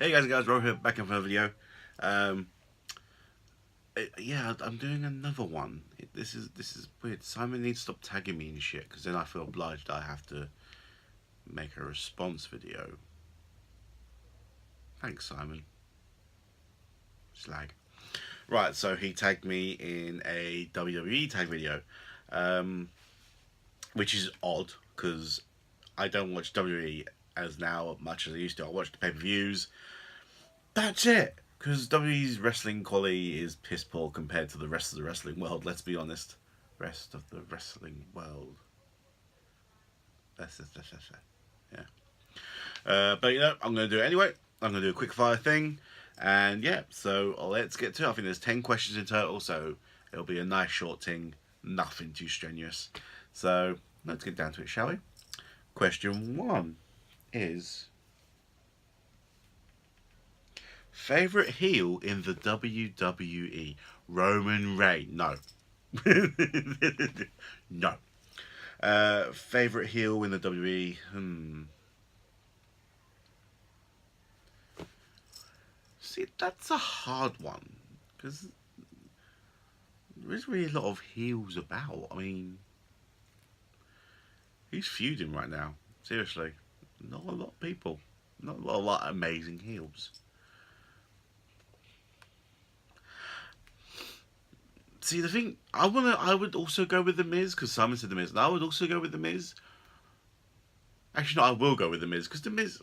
Hey guys, Rob here, back in for a video. Um, yeah, I'm doing another one. This is weird. Simon needs to stop tagging me and shit, because then I feel obliged I have to make a response video. Thanks, Simon. Slag. Right, so he tagged me in a WWE tag video, um, which is odd because I don't watch WWE as now much as I used to. I watch the pay-per-views. That's it. Because WWE's wrestling quality is piss poor compared to the rest of the wrestling world. Let's be honest. Rest of the wrestling world. That's. Yeah. But I'm going to do it anyway. I'm going to do a quick fire thing. And yeah, so let's get to it. I think there's 10 questions in total, so it'll be a nice short thing. Nothing too strenuous. So let's get down to it, shall we? Question 1 is: favorite heel in the WWE? Roman Reigns. No. No. Favorite heel in the WWE? See, that's a hard one. Because there isn't really a lot of heels about. I mean, he's feuding right now. Seriously. Not a lot of people. Not a lot of amazing heels. See, the thing, I would also go with the Miz because Simon said the Miz, and I would also go with the Miz. Actually, no, I will go with the Miz because the Miz,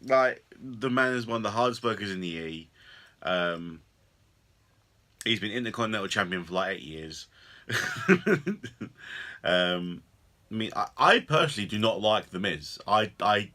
like, the man is one of the hardest workers in the E. Um, he's been Intercontinental Champion for like 8 years. I mean, I personally do not like the Miz. I think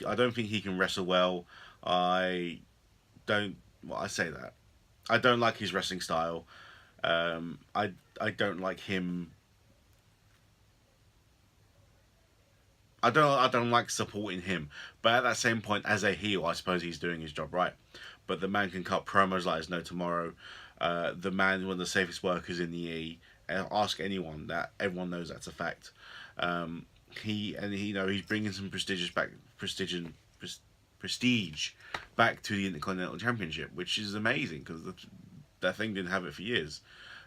I don't think he can wrestle well. I don't. Well, I say that. I don't like his wrestling style. I don't like him. I don't like supporting him. But at that same point, as a heel, I suppose he's doing his job right. But the man can cut promos like there's no tomorrow. The man, one of the safest workers in the E. Ask anyone that everyone knows that's a fact. He's bringing some prestige back to the Intercontinental Championship, which is amazing because that thing didn't have it for years.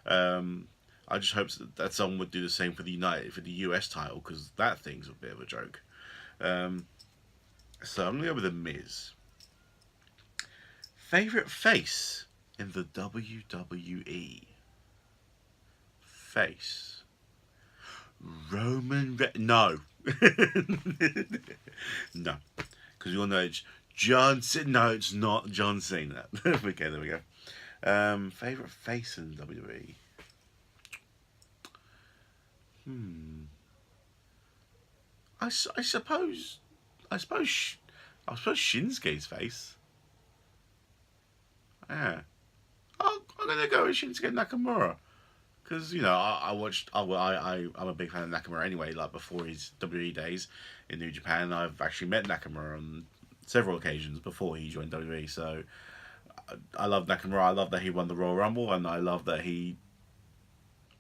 I just hope that someone would do the same for the US title, because that thing's a bit of a joke. Um, so I'm gonna go with the Miz. Favorite face in the WWE? Face. No. No, because we all know it's John Cena. No, it's not John Cena. Okay, there we go. Favorite face in WWE? Hmm. I suppose. I suppose. I suppose Shinsuke's face. Yeah. I'm gonna go with Shinsuke Nakamura. Because I watched. I'm a big fan of Nakamura anyway. Like before his WWE days in New Japan, I've actually met Nakamura on several occasions before he joined WWE. So I love Nakamura. I love that he won the Royal Rumble, and I love that he.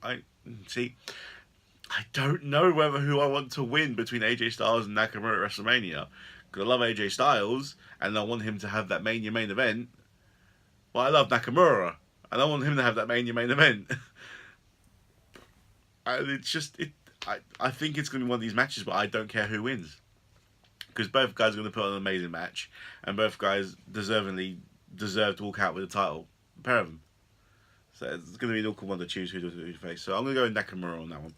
I see. I don't know whether who I want to win between AJ Styles and Nakamura at WrestleMania. Because I love AJ Styles, and I want him to have that Mania main event. But I love Nakamura, and I want him to have that Mania main event. And it's just it. I think it's going to be one of these matches, but I don't care who wins because both guys are going to put on an amazing match, and both guys deserve to walk out with the title. A pair of them. So it's going to be an awkward one to choose who to face. So I'm going to go with Nakamura on that one.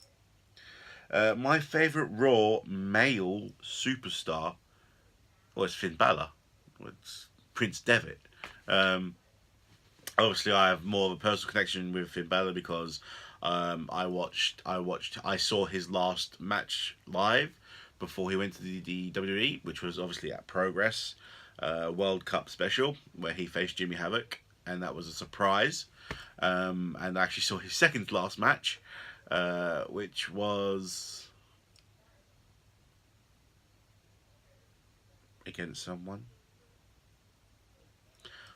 My favourite Raw male superstar, well, it's Finn Balor. Well, it's Prince Devitt. Obviously, I have more of a personal connection with Finn Balor because I saw his last match live before he went to the WWE, which was obviously at Progress World Cup special, where he faced Jimmy Havoc, and that was a surprise. And I actually saw his second last match, which was against someone.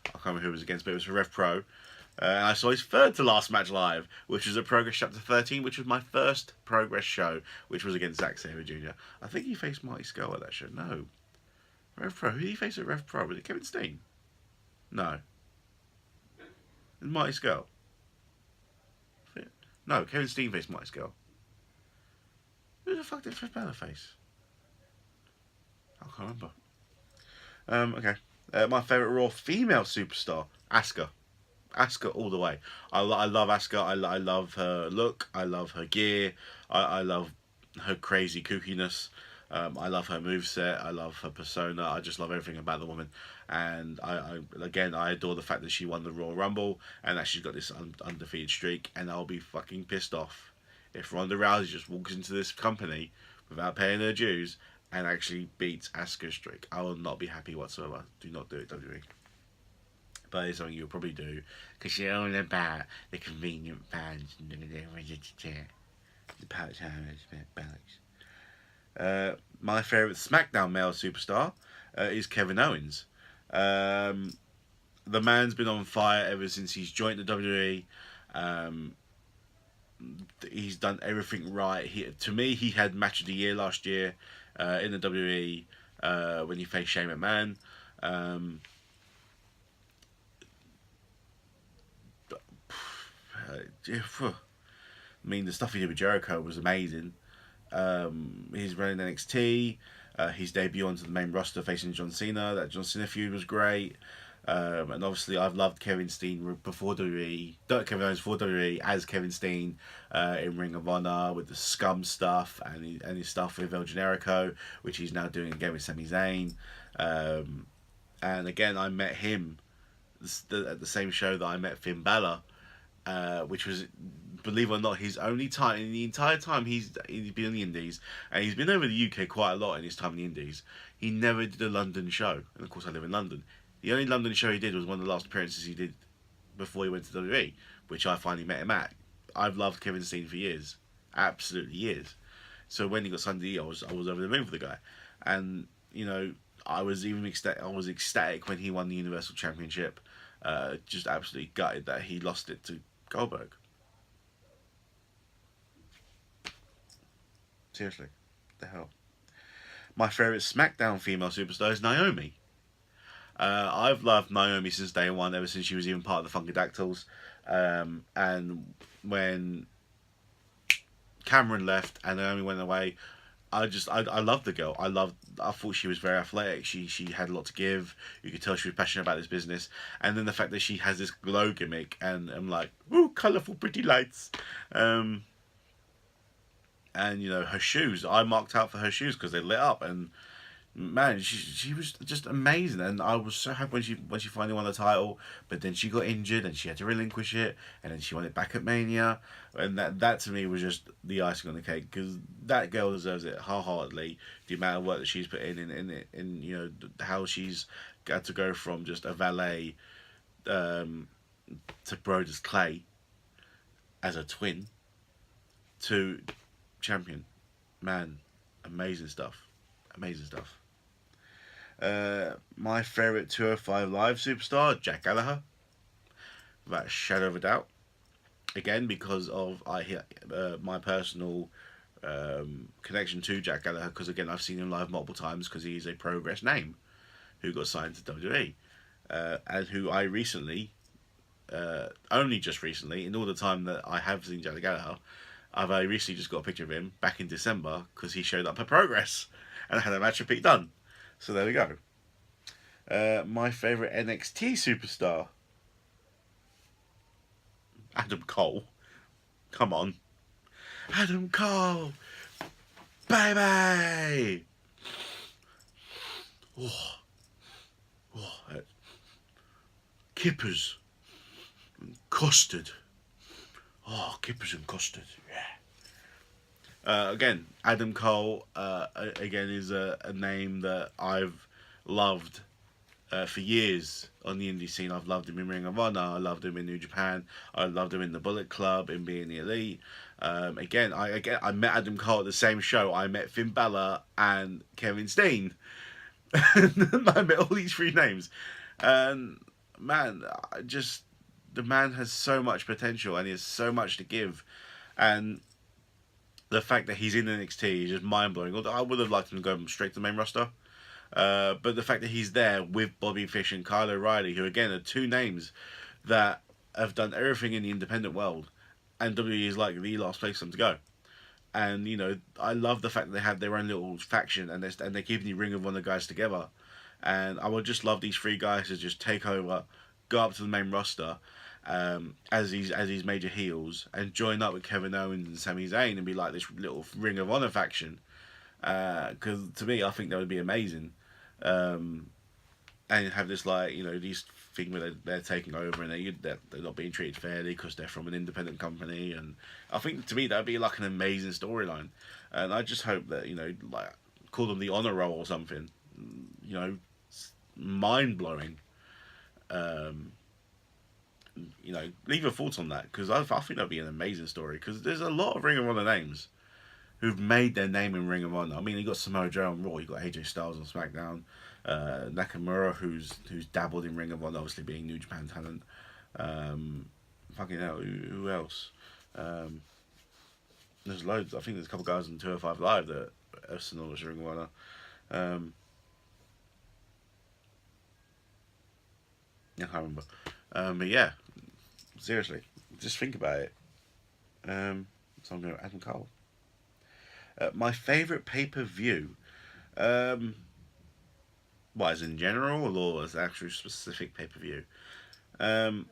I can't remember who it was against, but it was for Rev Pro. I saw his third to last match live, which was at Progress Chapter 13, which was my first Progress show, which was against Zack Sabre Jr. I think he faced Marty Scurll at that show. No. Rev Pro. Who did he face at Rev Pro? Was it Kevin Steen? No. It was Marty Scurll. No, Kevin Steen faced Marty Scurll. Who the fuck did Finn Balor face? I can't remember. Okay. My favourite Raw female superstar, Asuka. Asuka all the way. I love Asuka. I love her look. I love her gear. I love her crazy kookiness. I love her moveset. I love her persona. I just love everything about the woman. And I adore the fact that she won the Royal Rumble and that she's got this undefeated streak. And I'll be fucking pissed off if Ronda Rousey just walks into this company without paying her dues and actually beats Asuka's streak. I will not be happy whatsoever. Do not do it, WWE. But it's something you'll probably do because you're all about the convenient fans and the part-timers, balance. My favourite SmackDown male superstar is Kevin Owens. The man's been on fire ever since he's joined the WWE. He's done everything right. To me, he had match of the year last year in the WWE when he faced Shane McMahon. I mean, the stuff he did with Jericho was amazing. He's running NXT. His debut onto the main roster facing John Cena. That John Cena feud was great. And obviously, I've loved Kevin Steen before WWE. Kevin Owens before WWE as Kevin Steen in Ring of Honor with the Scum stuff and his stuff with El Generico, which he's now doing again with Sami Zayn. And again, I met him at the same show that I met Finn Balor. Which was, believe it or not, his only time in the entire time he's been in the Indies, and he's been over the UK quite a lot in his time in the Indies. He never did a London show, and of course I live in London. The only London show he did was one of the last appearances he did before he went to WWE, which I finally met him at. I've loved Kevin Steen for years, absolutely years. So when he got signed to E, I was over the moon for the guy, and you know I was ecstatic when he won the Universal Championship. Just absolutely gutted that he lost it to Goldberg. Seriously, what the hell. My favourite SmackDown female superstar is Naomi. I've loved Naomi since day one, ever since she was even part of the Funkadactyls. And when Cameron left and Naomi went away, I loved the girl. I thought she was very athletic. She had a lot to give. You could tell she was passionate about this business. And then the fact that she has this glow gimmick, and I'm like, ooh, colourful, pretty lights. And you know her shoes. I marked out for her shoes because they lit up, and man, she was just amazing. And I was so happy when she finally won the title. But then she got injured and she had to relinquish it, and then she won it back at Mania. And that to me was just the icing on the cake, because that girl deserves it wholeheartedly. The amount of work that she's put in you know how she's got to go from just a valet to Brodus Clay as a twin to champion. Man, amazing stuff. Amazing stuff. My favourite 205 Live superstar, Jack Gallagher. Without a shadow of a doubt. Again, because of my personal connection to Jack Gallagher, because again, I've seen him live multiple times because he's a Progress name who got signed to WWE. And who I recently, only just recently, in all the time that I have seen Jack Gallagher, I've recently just got a picture of him back in December because he showed up at Progress and I had a match with Pete Dunne. So there we go. My favourite NXT superstar, Adam Cole. Come on. Adam Cole! Baby! Kippers and custard. Oh, kippers and custard, yeah. Again, Adam Cole, again, is a name that I've loved for years on the indie scene. I've loved him in Ring of Honor. I loved him in New Japan. I loved him in the Bullet Club, in being the Elite. Again, I met Adam Cole at the same show. I met Finn Balor and Kevin Steen. I met all these three names. And man, the man has so much potential and he has so much to give. And the fact that he's in NXT is just mind blowing. Although I would have liked him to go straight to the main roster. But the fact that he's there with Bobby Fish and Kyle O'Reilly, who again are two names that have done everything in the independent world, and WWE is like the last place for them to go. And I love the fact that they have their own little faction, and they're keeping the Ring of Honor guys together. And I would just love these three guys to just take over, go up to the main roster, as these major heels, and join up with Kevin Owens and Sami Zayn and be like this little Ring of Honor faction. Because to me, I think that would be amazing. Um, and have this like these thing where they're taking over and they're not being treated fairly because they're from an independent company, and I think to me that'd be like an amazing storyline, and I just hope that like call them the honor roll or something, you know mind blowing. um leave your thoughts on that, because I think that'd be an amazing story, because there's a lot of Ring of Honor names who've made their name in Ring of Honor. I mean, you got Samoa Joe on Raw, you got AJ Styles on SmackDown, Nakamura, who's dabbled in Ring of Honor, obviously being New Japan talent. Um, Fucking hell, who else? Um, there's loads. I think there's a couple guys on 205 Live that are synonymous with Ring of Honor. Um, I can't remember. But yeah, seriously, just think about it. So I'm going to Adam Cole. My favourite pay-per-view. Um, what, as in general, or as actual specific pay-per-view? Um,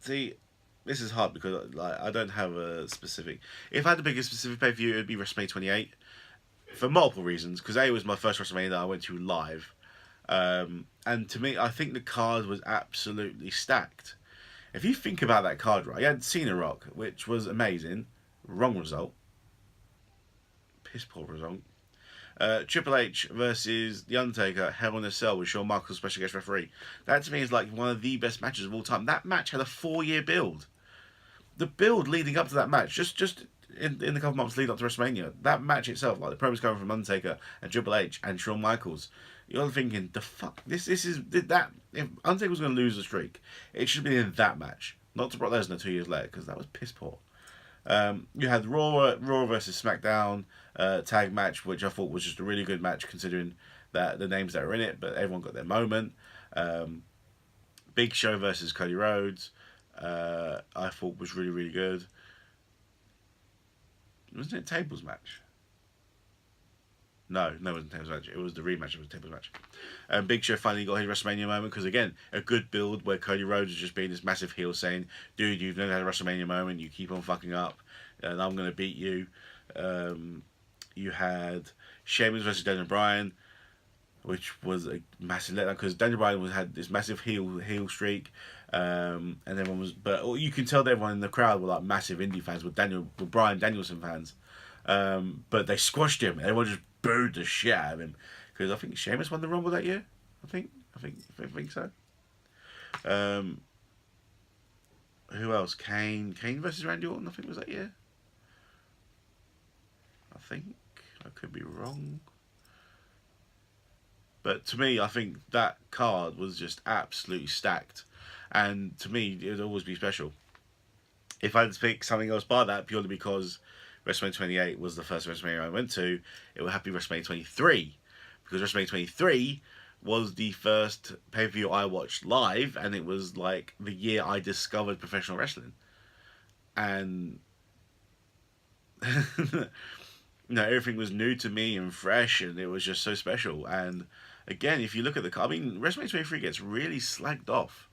See, this is hard because like I don't have a specific. If I had to pick a specific pay-per-view, it would be WrestleMania 28 for multiple reasons. Because A, it was my first WrestleMania that I went to live, and to me, I think the card was absolutely stacked. If you think about that card, right, you had Cena Rock, which was amazing. Wrong result. Piss poor result. Triple H versus The Undertaker, Hell in a Cell with Shawn Michaels, special guest referee. That to me is like one of the best matches of all time. That match had a 4-year build. The build leading up to that match, just in the couple months leading up to WrestleMania, that match itself, like the promos coming from Undertaker and Triple H and Shawn Michaels, you're thinking, the fuck, this is that. If Undertaker was going to lose the streak, it should have been in that match, not to Brock Lesnar 2 years later, because that was piss poor. You had Raw versus SmackDown tag match, which I thought was just a really good match considering that the names that were in it, but everyone got their moment. Big Show versus Cody Rhodes, I thought was really, really good. Wasn't it a tables match? No, it wasn't a tables match. It was the rematch of a tables match. And Big Show finally got his WrestleMania moment because, again, a good build where Cody Rhodes is just being this massive heel saying, dude, you've never had a WrestleMania moment, you keep on fucking up, and I'm going to beat you. You had Sheamus versus Daniel Bryan, which was a massive letdown because Daniel Bryan had this massive heel streak, and everyone was, but you can tell that everyone in the crowd were like massive indie fans, with Bryan Danielson fans, but they squashed him. Everyone just booed the shit out of him because I think Sheamus won the Rumble that year. I think so. Who else? Kane versus Randy Orton, I think was that year. I think I could be wrong. But to me, I think that card was just absolutely stacked. And to me, it would always be special. If I had to pick something else by that, purely because WrestleMania 28 was the first WrestleMania I went to, it would have to be WrestleMania 23. Because WrestleMania 23 was the first pay-per-view I watched live, and it was like the year I discovered professional wrestling. And everything was new to me and fresh, and it was just so special. And again, if you look at the card, I mean, WrestleMania 23 gets really slagged off.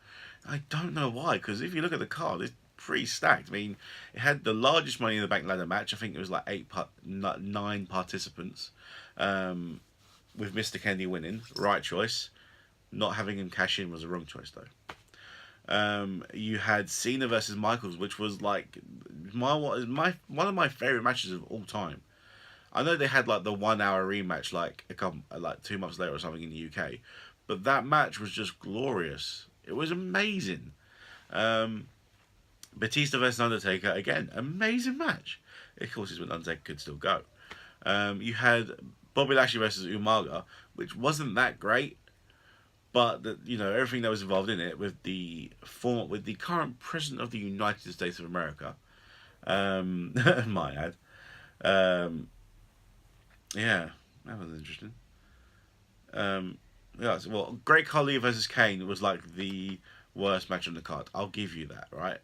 I don't know why, because if you look at the card, it's pretty stacked. I mean, it had the largest Money in the Bank ladder match. I think it was like 9 participants, with Mr. Kennedy winning. Right choice. Not having him cash in was a wrong choice, though. You had Cena versus Michaels, which was like one of my favorite matches of all time. I know they had like the 1 hour rematch like 2 months later or something in the UK, but that match was just glorious. It was amazing. Batista versus Undertaker, again, amazing match. Of course, it's when Undertaker could still go. You had Bobby Lashley versus Umaga, which wasn't that great, but everything that was involved in it with the current president of the United States of America, might add. Yeah, that was interesting. Yeah, well, Great Khali versus Kane was like the worst match on the card. I'll give you that, right?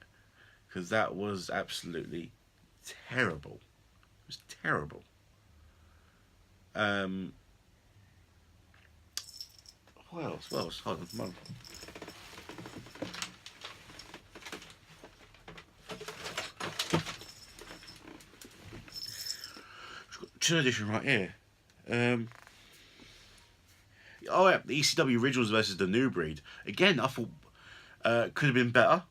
Because that was absolutely terrible. It was terrible. Um, what else? What else? Hold on, come on. Two edition right here. Um, oh yeah, the ECW Originals versus the New Breed. Again, I thought could have been better.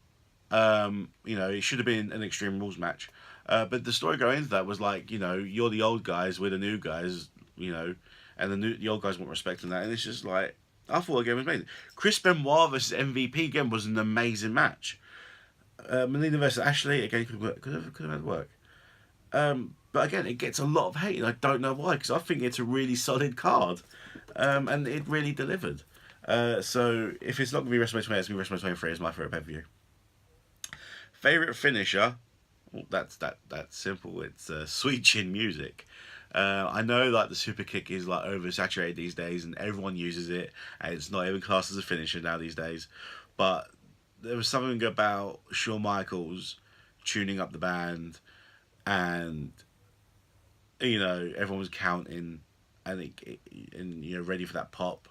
It should have been an Extreme Rules match. But the story going into that was like, you're the old guys, we're the new guys, and the old guys weren't respecting that, and it's just like I thought the game was amazing. Chris Benoit versus MVP again was an amazing match. Melina versus Ashley again could have had work. But again, it gets a lot of hate, and I don't know why, because I think it's a really solid card, and it really delivered. So if it's not going to be WrestleMania 28, it's going to be WrestleMania 23 as my favorite pay per view. Favorite finisher? Well, that's simple. It's Sweet Chin Music. I know like the super kick is like oversaturated these days, and everyone uses it, and it's not even classed as a finisher now these days. But there was something about Shawn Michaels tuning up the band, and everyone was counting, and ready for that pop,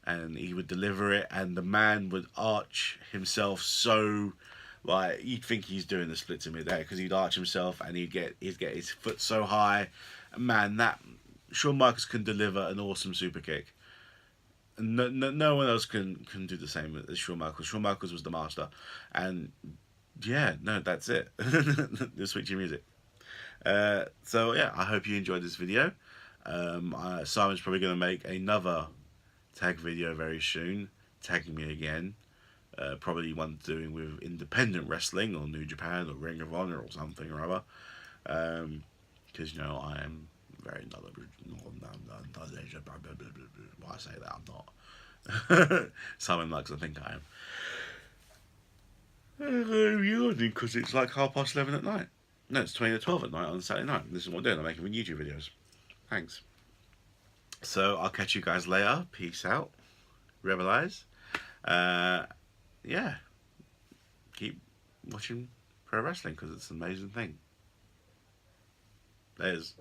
and he would deliver it, and the man would arch himself so. Like you'd think he's doing the splits in midair because he'd arch himself and he'd get his foot so high. Man, that Shawn Michaels can deliver an awesome super kick. No one else can do the same as Shawn Michaels. Shawn Michaels was the master, and yeah, no, that's it. The switching music. So yeah, I hope you enjoyed this video. Simon's probably going to make another tag video very soon, tagging me again. Probably one doing with independent wrestling or New Japan or Ring of Honor or something or other. Because I am very knowledgeable. Why I say that, I'm not. Simon likes to think I am. I'm yawning because it's like 11:30 at night. No, it's 20 to 12 at night on Saturday night. This is what I'm doing. I'm making YouTube videos. Thanks. So I'll catch you guys later. Peace out. Rebel Eyes. Yeah. Keep watching pro wrestling because it's an amazing thing. There's